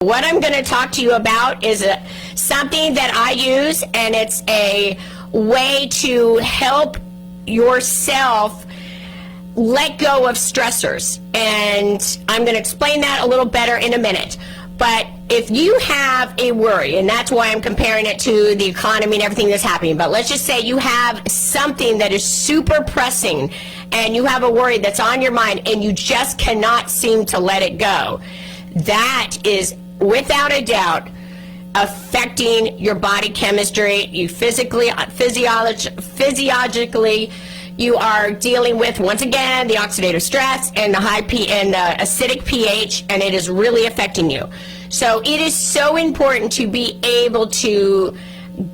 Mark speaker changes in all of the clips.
Speaker 1: What I'm going to talk to you about is something that I use, and it's a way to help yourself let go of stressors. And I'm going to explain that a little better in a minute. But if you have a worry, and that's why I'm comparing it to the economy and everything that's happening, but let's just say you have something that is super pressing and you have a worry that's on your mind and you just cannot seem to let it go. That is without a doubt affecting your body chemistry. You physiologically, you are dealing with, once again, the oxidative stress and the acidic pH, and it is really affecting you. So it is so important to be able to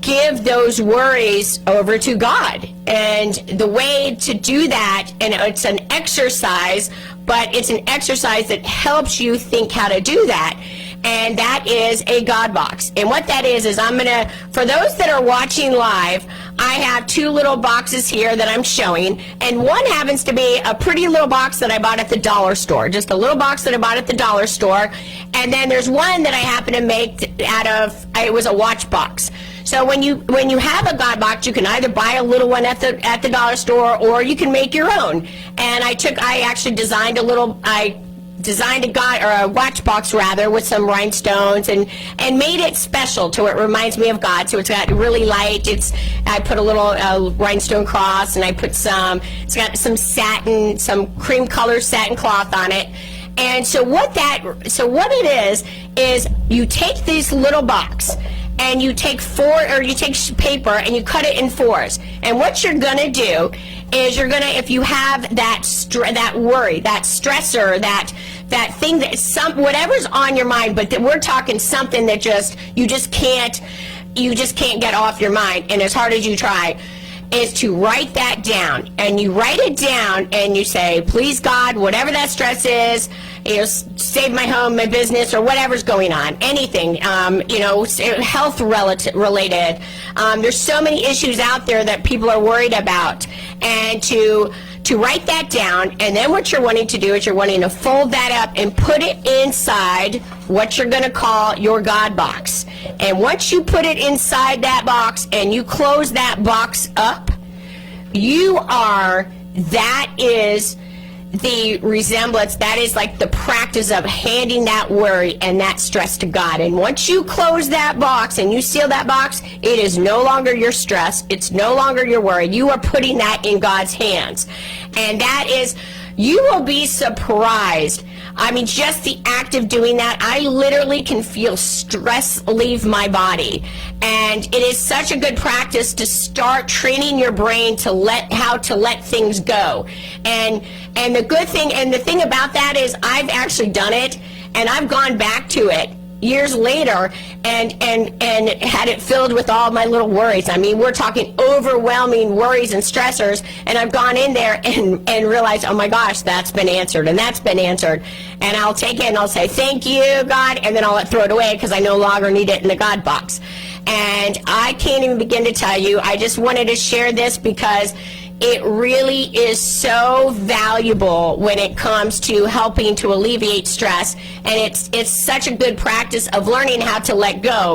Speaker 1: give those worries over to God. And the way to do that, and it's an exercise, but it's an exercise that helps you think how to do that. And that is a God box. And what that is I'm going to, for those that are watching live, I have two little boxes here that I'm showing. And one happens to be a pretty little box that I bought at the dollar store. Just a little box that I bought at the dollar store. And then there's one that I happen to make out of, it was a watch box. So when you have a God box, you can either buy a little one at the dollar store, or you can make your own. And I actually designed a watch box rather, with some rhinestones and made it special to where it reminds me of God. So it's got really light. I put a little rhinestone cross, and I put it's got some satin, some cream color satin cloth on it. And so what it is you take this little box and you take paper and you cut it in fours. And what you're going to do is if you have that worry, that stressor, that thing whatever's on your mind, but we're talking something that you just can't get off your mind, and as hard as you try, is to write that down. And you write it down and you say, please God, whatever that stress is, save my home, my business, or whatever's going on, anything, health related. There's so many issues out there that people are worried about. And to write that down, and then what you're wanting to do is you're wanting to fold that up and put it inside what you're going to call your God box. And once you put it inside that box and you close that box up, that is the resemblance, that is like the practice of handing that worry and that stress to God. And once you close that box and you seal that box, it is no longer your stress, it's no longer your worry. You are putting that in God's hands. And you will be surprised. I mean, just the act of doing that, I literally can feel stress leave my body. And it is such a good practice to start training your brain how to let things go. And the good thing, and the thing about that is I've actually done it, and I've gone back to it years later and had it filled with all my little worries. I mean, we're talking overwhelming worries and stressors, and I've gone in there and realized, oh my gosh, that's been answered, and that's been answered. And I'll take it and I'll say, thank you, God, and then I'll throw it away because I no longer need it in the God box. And I can't even begin to tell you. I just wanted to share this because it really is so valuable when it comes to helping to alleviate stress, and it's such a good practice of learning how to let go.